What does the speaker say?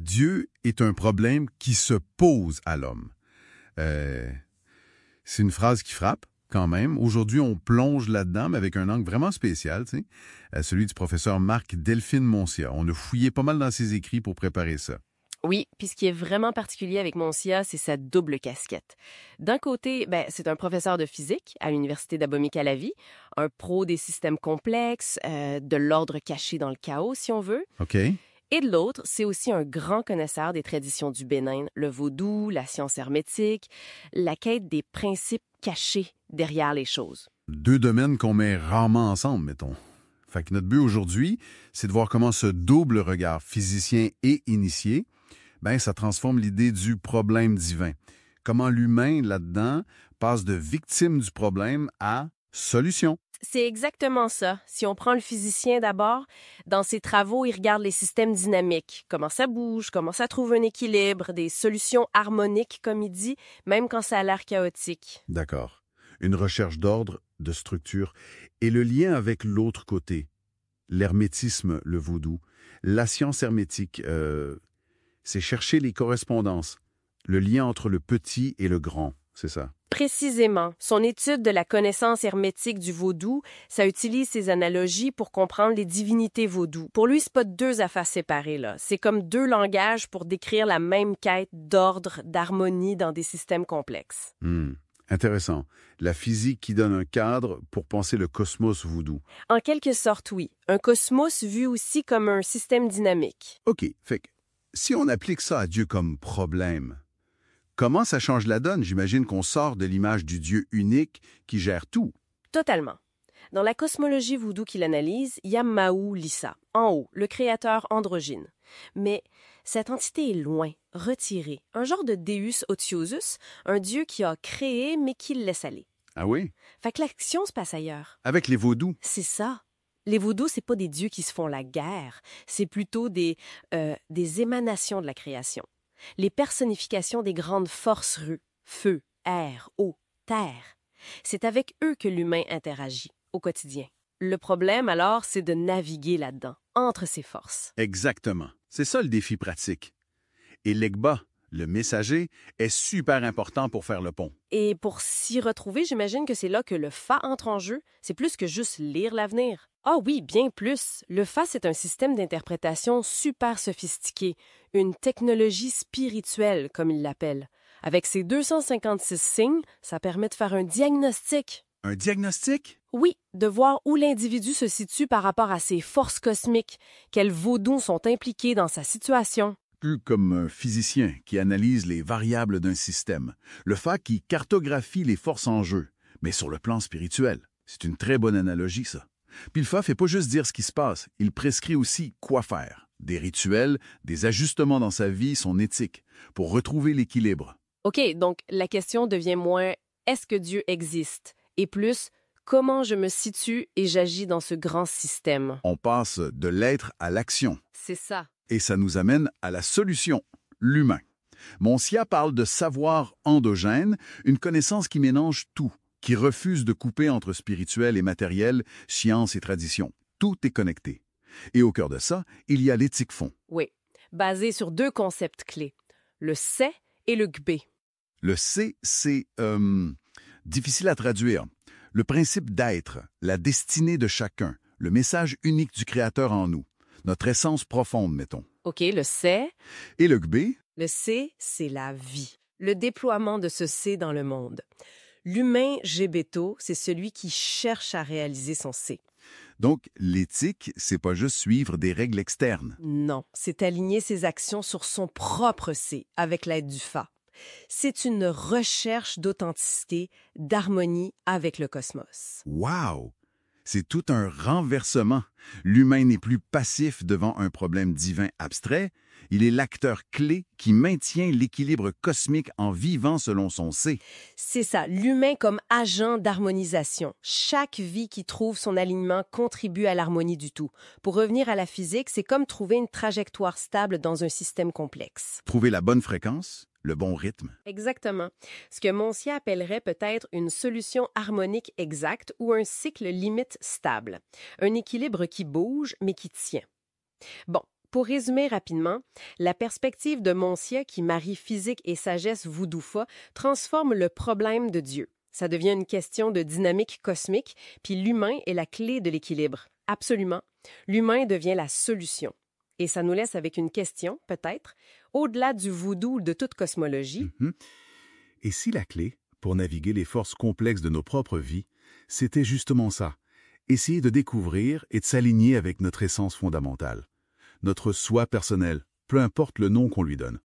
Dieu est un problème qui se pose à l'homme. C'est une phrase qui frappe, quand même. Aujourd'hui, on plonge là-dedans, mais avec un angle vraiment spécial, tu sais, celui du professeur Marc Delphine Moncia. On a fouillé pas mal dans ses écrits pour préparer ça. Oui, puis ce qui est vraiment particulier avec Moncia, c'est sa double casquette. D'un côté, c'est un professeur de physique à l'Université d'Abomey-Calavi, un pro des systèmes complexes, de l'ordre caché dans le chaos, si on veut. OK. Et de l'autre, c'est aussi un grand connaisseur des traditions du Bénin, le vaudou, la science hermétique, la quête des principes cachés derrière les choses. Deux domaines qu'on met rarement ensemble, mettons. Fait que notre but aujourd'hui, c'est de voir comment ce double regard, physicien et initié, ça transforme l'idée du problème divin. Comment l'humain, là-dedans, passe de victime du problème à solution. C'est exactement ça. Si on prend le physicien d'abord, dans ses travaux, il regarde les systèmes dynamiques, comment ça bouge, comment ça trouve un équilibre, des solutions harmoniques, comme il dit, même quand ça a l'air chaotique. D'accord. Une recherche d'ordre, de structure, et le lien avec l'autre côté, l'hermétisme, le vaudou, la science hermétique, c'est chercher les correspondances, le lien entre le petit et le grand, c'est ça. Précisément. Son étude de la connaissance hermétique du vaudou, ça utilise ces analogies pour comprendre les divinités vaudou. Pour lui, c'est pas deux affaires séparées, là. C'est comme deux langages pour décrire la même quête d'ordre, d'harmonie dans des systèmes complexes. Intéressant. La physique qui donne un cadre pour penser le cosmos vaudou. En quelque sorte, oui. Un cosmos vu aussi comme un système dynamique. OK. Fait que si on applique ça à Dieu comme problème, comment ça change la donne? J'imagine qu'on sort de l'image du Dieu unique qui gère tout. Totalement. Dans la cosmologie vaudou qu'il analyse, il y a Mahou Lissa, en haut, le créateur androgyne. Mais cette entité est loin, retirée, un genre de Deus Otiosus, un dieu qui a créé mais qui le laisse aller. Ah oui? Fait que l'action se passe ailleurs. Avec les vaudous. C'est ça. Les vaudous, c'est pas des dieux qui se font la guerre, c'est plutôt des émanations de la création. Les personnifications des grandes forces rues, feu, air, eau, terre. C'est avec eux que l'humain interagit au quotidien. Le problème, alors, c'est de naviguer là-dedans, entre ces forces. Exactement. C'est ça le défi pratique. Et l'Egba, le messager, est super important pour faire le pont. Et pour s'y retrouver, j'imagine que c'est là que le Fa entre en jeu. C'est plus que juste lire l'avenir. Ah oui, bien plus. Le Fa, c'est un système d'interprétation super sophistiqué, une technologie spirituelle, comme il l'appelle. Avec ses 256 signes, ça permet de faire un diagnostic. Un diagnostic? Oui, de voir où l'individu se situe par rapport à ses forces cosmiques, quels vaudous sont impliqués dans sa situation. Plus comme un physicien qui analyse les variables d'un système. Le Fa qui cartographie les forces en jeu, mais sur le plan spirituel. C'est une très bonne analogie, ça. Puis le Fa fait pas juste dire ce qui se passe, il prescrit aussi quoi faire. Des rituels, des ajustements dans sa vie, son éthique, pour retrouver l'équilibre. OK, donc la question devient moins « est-ce que Dieu existe ?» et plus « comment je me situe et j'agis dans ce grand système ?» On passe de l'être à l'action. C'est ça. Et ça nous amène à la solution, l'humain. Moncia parle de savoir endogène, une connaissance qui mélange tout, qui refuse de couper entre spirituel et matériel, science et tradition. Tout est connecté. Et au cœur de ça, il y a l'éthique fond. Oui, basé sur deux concepts clés, le c'est et le gbé. Le c'est difficile à traduire. Le principe d'être, la destinée de chacun, le message unique du Créateur en nous, notre essence profonde, mettons. OK, le c'est. Et le gbé? Le c'est, c'est la vie, le déploiement de ce c'est dans le monde. L'humain gébéto, c'est celui qui cherche à réaliser son c'est. Donc, l'éthique, c'est pas juste suivre des règles externes. Non, c'est aligner ses actions sur son propre c'est, avec l'aide du Fa. C'est une recherche d'authenticité, d'harmonie avec le cosmos. Wow! C'est tout un renversement. L'humain n'est plus passif devant un problème divin abstrait, il est l'acteur clé qui maintient l'équilibre cosmique en vivant selon son c'est. C'est ça, l'humain comme agent d'harmonisation. Chaque vie qui trouve son alignement contribue à l'harmonie du tout. Pour revenir à la physique, c'est comme trouver une trajectoire stable dans un système complexe. Trouver la bonne fréquence, le bon rythme. Exactement. Ce que Moncia appellerait peut-être une solution harmonique exacte ou un cycle limite stable. Un équilibre qui bouge, mais qui tient. Bon, Pour résumer rapidement, la perspective de Monsier qui marie physique et sagesse voodoo-fa transforme le problème de Dieu. Ça devient une question de dynamique cosmique, puis l'humain est la clé de l'équilibre. Absolument. L'humain devient la solution. Et ça nous laisse avec une question, peut-être, au-delà du voodoo ou de toute cosmologie. Et si la clé, pour naviguer les forces complexes de nos propres vies, c'était justement ça, essayer de découvrir et de s'aligner avec notre essence fondamentale, notre soi personnel, peu importe le nom qu'on lui donne.